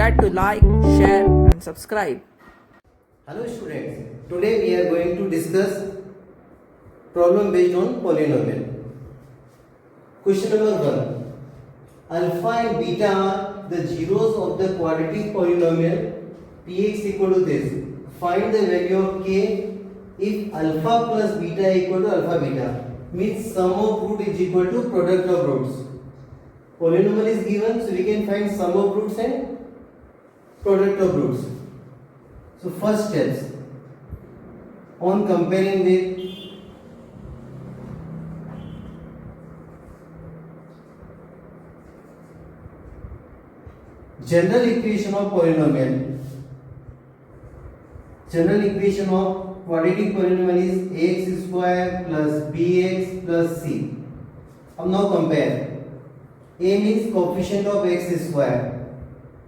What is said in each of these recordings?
forget to like, share and subscribe. Hello students, today we are going to discuss problem based on polynomial. Question number 1. Alpha and beta are the zeros of the quadratic polynomial px equal to this. Find the value of k if alpha plus beta equal to alpha beta. Means sum of root is equal to product of roots. Polynomial is given, so we can find sum of roots and product of roots. So first steps on comparing with general equation of polynomial. General equation of quadratic polynomial is ax square plus bx plus c. Now compare. A means coefficient of x square.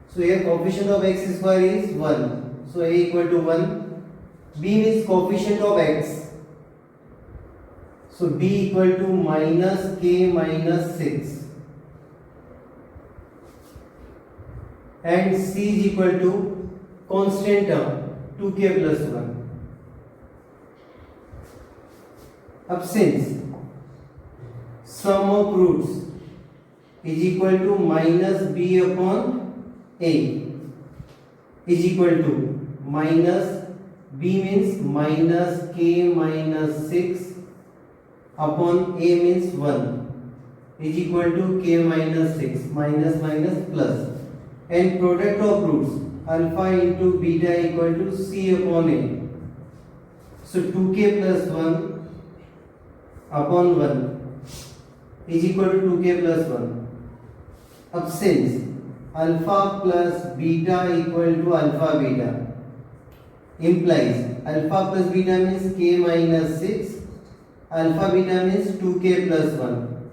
So here coefficient of x square is 1. So a equal to 1. B means coefficient of x. So b equal to minus k minus 6. And c is equal to constant term 2k plus 1. अब since sum of roots is equal to minus b upon a is equal to minus b means minus k minus 6 upon a means 1 is equal to k minus 6 minus minus plus, and product of roots alpha into beta equal to c upon a. So 2k plus 1 upon 1 is equal to 2k plus 1. अब since alpha plus beta equal to alpha beta implies alpha plus beta means k minus 6, alpha beta means 2k plus 1.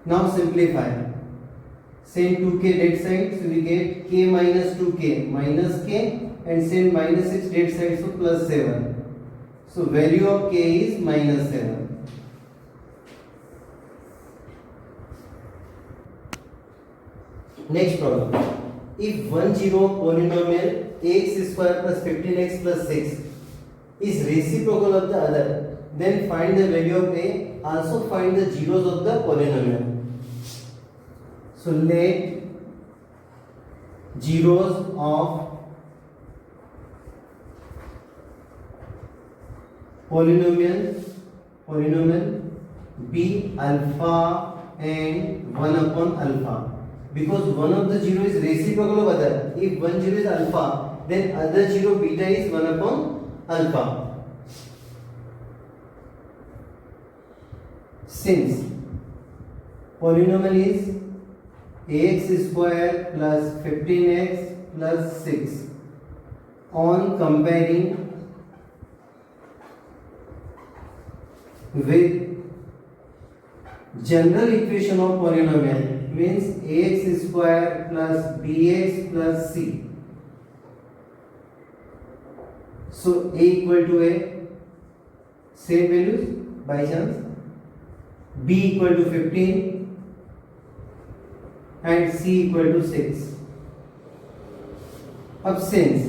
Now simplify. Send 2k dead side, so we get k minus 2k minus k, and send minus 6 dead side, so plus 7. So value of k is minus 7. Next problem. If one zero polynomial ax square plus 15x plus 6 is reciprocal of the other, then find the value of a. Also find the zeros of the polynomial. So let zeros of polynomial be alpha and 1 upon alpha. Because one of the zero is reciprocal of other. If one zero is alpha, then other zero beta is 1 upon alpha. Since polynomial is ax square plus 15x plus 6, on comparing with general equation of polynomial means ax square plus bx plus c. So a equal to a, same values by chance, b equal to 15 and c equal to 6. अब since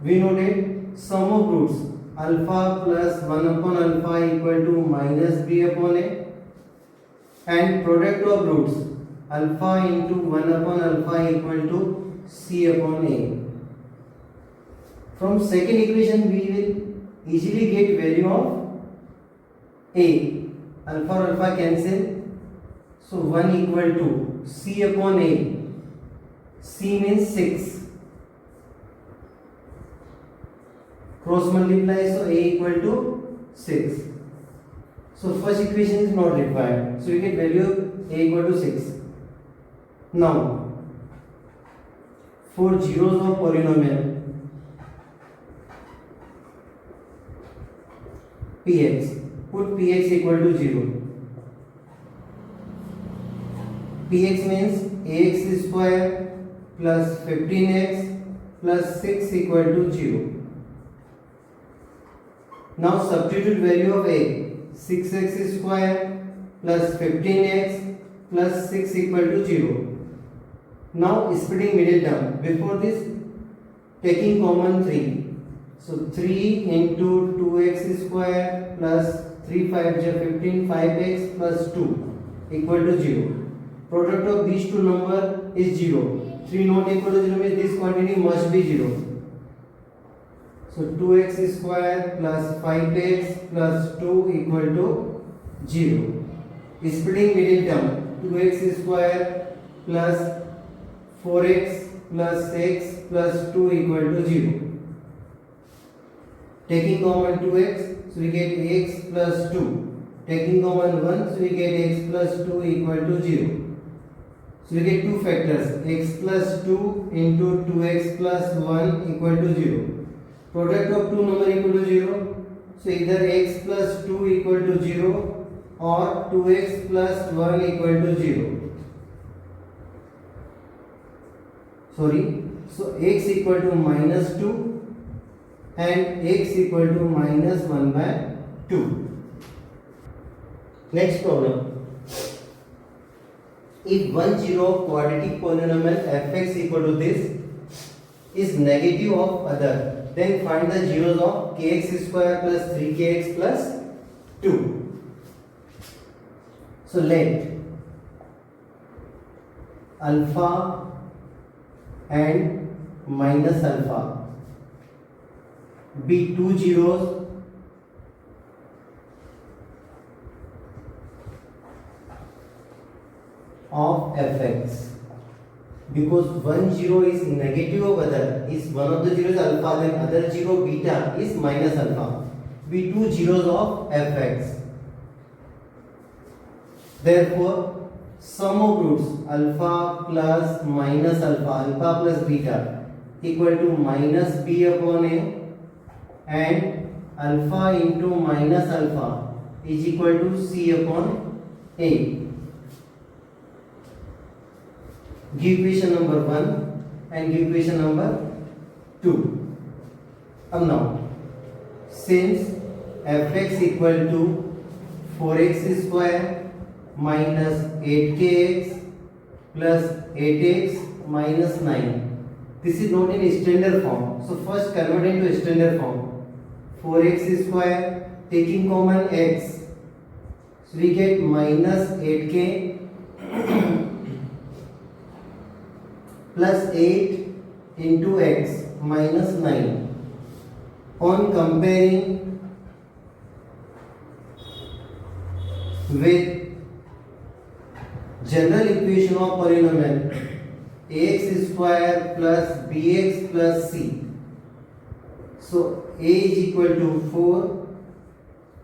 we noted sum of roots alpha plus 1 upon alpha equal to minus b upon a, and product of roots alpha into 1 upon alpha equal to c upon a. From second equation we will easily get value of a. Alpha or alpha cancel, so 1 equal to c upon a. C means 6. Cross multiply, so a equal to 6. So first equation is not required. So we get value of a equal to 6. Now for zeros of polynomial px, put px equal to 0. Px means ax square plus 15x plus 6 equal to 0. Now substitute value of a. 6x square plus 15x plus 6 equal to 0. Now splitting middle term. Before this, taking common 3. So 3 into 2x square plus 3 5 is 15, 5x plus 2 equal to 0. Product of these two number is 0. 3 not equal to 0 means this quantity must be 0. So 2x square plus 5x plus 2 equal to 0. Splitting middle term, 2x square plus 4x plus x plus 2 equal to 0. Taking common 2x, so we get x plus 2. Taking common 1, so we get x plus 2 equal to 0. So we get two factors, x plus 2 into 2x plus 1 equal to 0. Product of two number equal to 0. So either x plus 2 equal to 0 or 2x plus 1 equal to 0. So x equal to minus 2 and x equal to minus 1 by 2. Next problem. If one zero of quadratic polynomial fx equal to this is negative of other, then find the zeros of kx square plus 3kx plus 2. So let alpha and minus alpha be two zeros of fx, because one zero is negative of other, is one of the zeros alpha, then other zero beta is minus alpha, be two zeros of fx. Therefore sum of roots alpha plus minus alpha, alpha plus beta equal to minus b upon a, and alpha into minus alpha is equal to c upon a. Give equation number 1 and give equation number 2. Now, since fx equal to 4x square minus 8kx plus 8x minus 9, this is not in standard form. So first convert into standard form. 4x square taking common x, so we get minus 8k plus 8 into x minus 9. On comparing with general equation of polynomial ax square plus bx plus c, so a is equal to 4,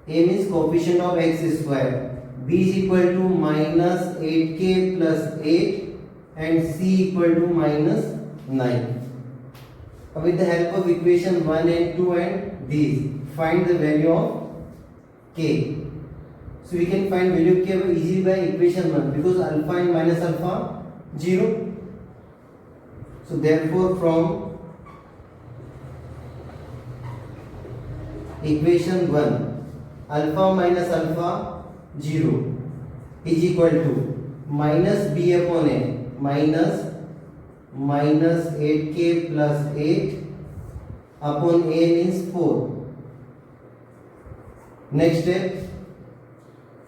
a means coefficient of x square, b is equal to minus 8k plus 8, and c equal to minus 9. With the help of equation 1 and 2 and these, find the value of k. So we can find value of k easily by equation 1, because alpha and minus alpha 0. So therefore from equation 1, alpha minus alpha 0 is equal to minus b upon a, minus 8k plus 8 upon a means 4. Next step,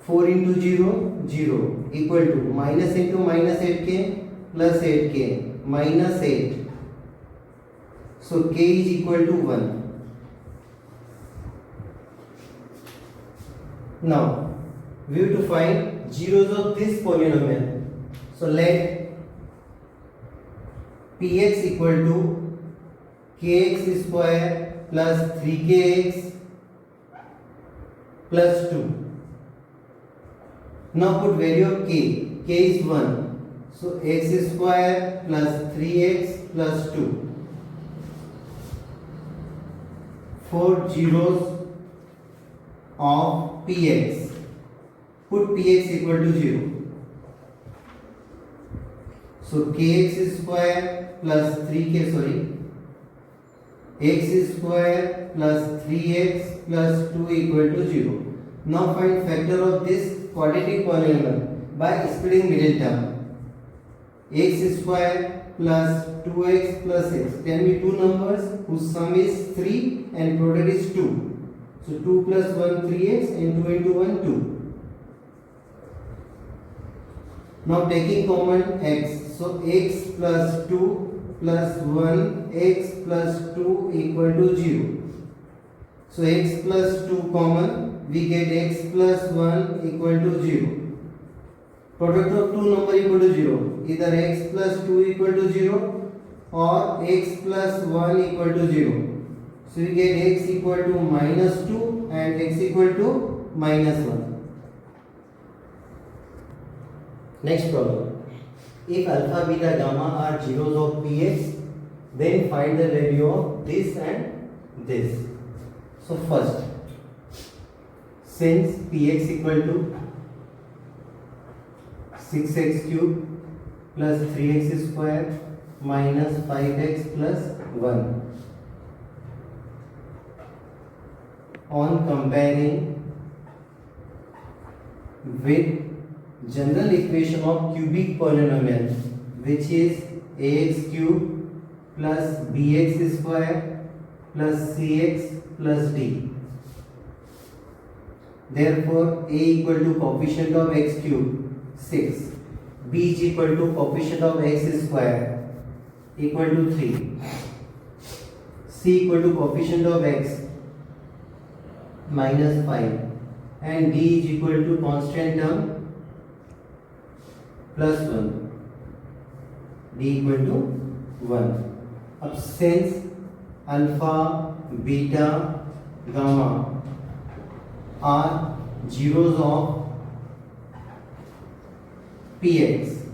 4 into 0, 0 equal to minus into minus 8k plus 8k minus 8. So k is equal to 1. Now we have to find zeros of this polynomial. So let px equal to kx square plus 3kx plus 2. Now put value of k. K is 1. So x square plus 3x plus 2. 4 zeros of px. Put px equal to 0. So kx square plus 3k, x square plus 3x plus 2 equal to 0. Now find factor of this quadratic polynomial by splitting middle term. x square plus 2x plus x. Tell me two numbers whose sum is 3 and product is 2. So 2 plus 1 3x and 2 into 1 2. Now taking common x, so x plus 2 plus 1 x plus 2 equal to 0. So x plus 2 common, we get x plus 1 equal to 0. Product of two number equal to 0. Either x plus 2 equal to 0 or x plus 1 equal to 0. So we get x equal to minus 2 and x equal to minus 1. Next problem. If alpha, beta, gamma are zeros of Px, then find the value of this and this. So first, since Px equal to 6x cube plus 3x square minus 5x plus 1. On comparing with general equation of cubic polynomial, which is ax cube plus bx square plus cx plus d. Therefore, a equal to coefficient of x cube 6, b is equal to coefficient of x square equal to 3, c equal to coefficient of x minus 5, and d is equal to constant term plus 1, d equal to 1. अब since alpha, beta, gamma are zeros of Px,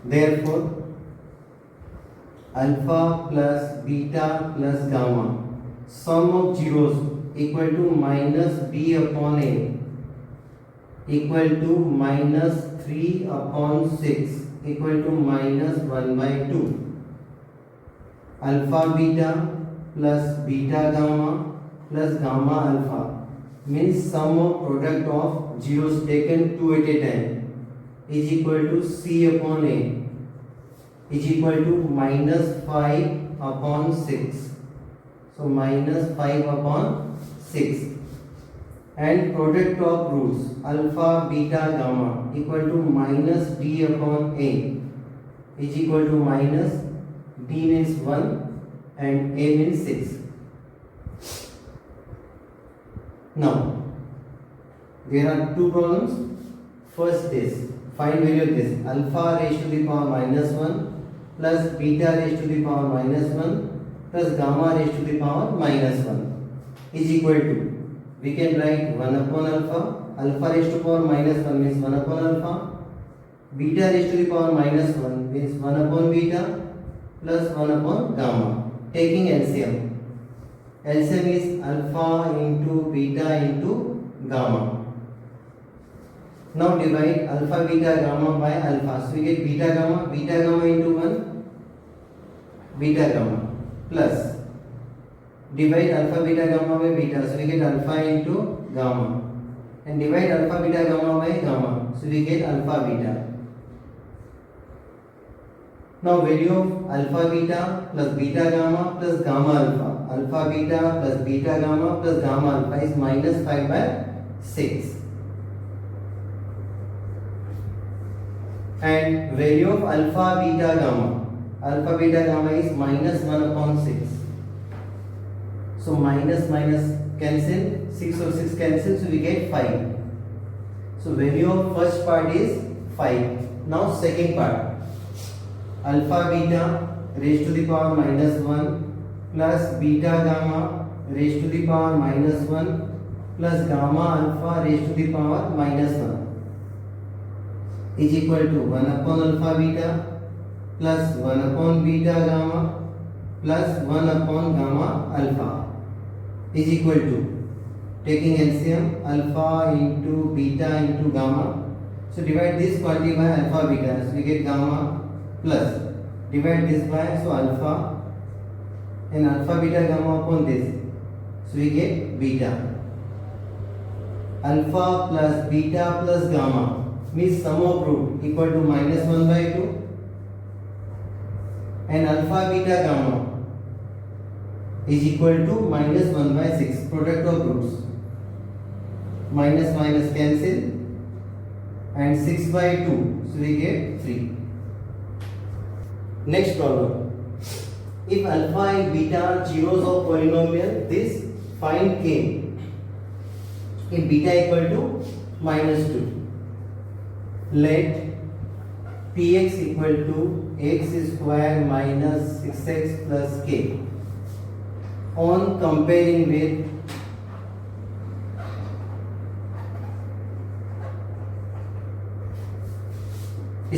therefore alpha plus beta plus gamma sum of zeros equal to minus b upon a equal to minus 3 upon 6 equal to minus 1 by 2. Alpha beta plus beta gamma plus gamma alpha means sum of product of zeros taken 2 at a time is equal to c upon a is equal to minus 5 upon 6. So minus 5 upon 6, and product of roots alpha, beta, gamma equal to minus d upon a is equal to minus d means 1 and a means 6. Now there are two problems. First is find value of this alpha raised to the power minus 1 plus beta raised to the power minus 1 plus gamma raised to the power minus 1 is equal to, we can write 1 upon alpha, alpha raised to the power minus 1 means 1 upon alpha, beta raised to the power minus 1 means 1 upon beta plus 1 upon gamma. Taking LCM, LCM is alpha into beta into gamma. Now divide alpha, beta, gamma by alpha. So we get beta gamma into 1, beta gamma plus divide alpha, beta, gamma by beta. So we get alpha into gamma, and divide alpha, beta, gamma by gamma. So we get alpha, beta. Now value of alpha, beta plus beta gamma plus gamma alpha. Alpha, beta plus beta gamma plus gamma alpha is minus 5 by 6. And value of alpha, beta, gamma is minus 1 upon 6. So minus minus cancel, 6 or 6 cancel, so we get 5. So value of first part is 5. Now second part, alpha beta raised to the power minus 1 plus beta gamma raised to the power minus 1 plus gamma alpha raised to the power minus 1 is equal to 1 upon alpha beta plus 1 upon beta gamma plus 1 upon gamma alpha is equal to, taking LCM, alpha into beta into gamma. So divide this quantity by alpha beta, so we get gamma plus divide this by, so alpha, and alpha beta gamma upon this, so we get beta. Alpha plus beta plus gamma means sum of root equal to minus 1 by 2, and alpha beta gamma is equal to minus 1 by 6, product of roots. Minus minus cancel and 6 by 2, so we get 3. Next problem. If alpha and beta are zeros of polynomial, this find k. If beta equal to minus 2, let px equal to x square minus 6x plus k on comparing with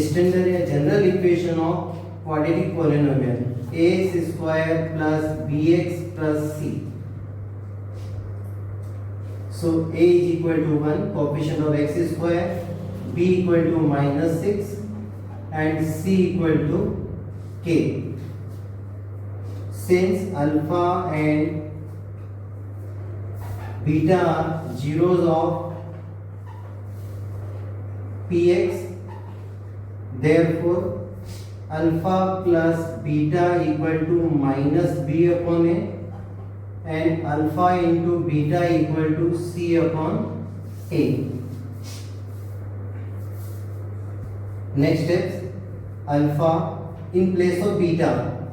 standard या general equation of quadratic polynomial ax square plus bx plus c. So a is equal to 1, coefficient of x square, b equal to minus 6 and c equal to k. Since alpha and beta are zeros of px, therefore alpha plus beta equal to minus b upon a, and alpha into beta equal to c upon a. Next steps, alpha in place of beta,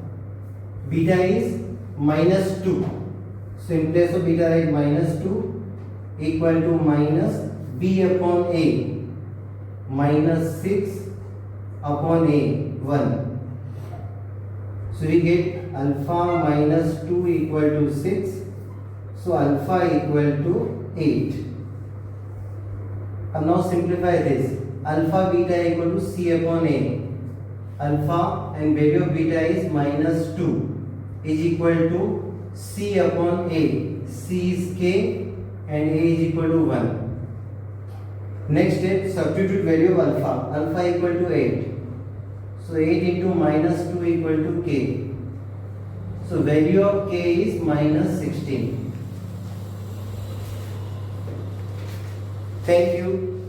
beta is minus 2, so in place of beta write minus 2 equal to minus b upon a minus 6 upon a 1. So we get alpha minus 2 equal to 6, so alpha equal to 8. And now simplify this, alpha beta equal to c upon a. Alpha and value of beta is minus 2 is equal to c upon a. C is k and a is equal to 1. Next step, substitute value of alpha. Alpha equal to 8. So 8 into minus 2 equal to k. So value of k is minus 16. Thank you.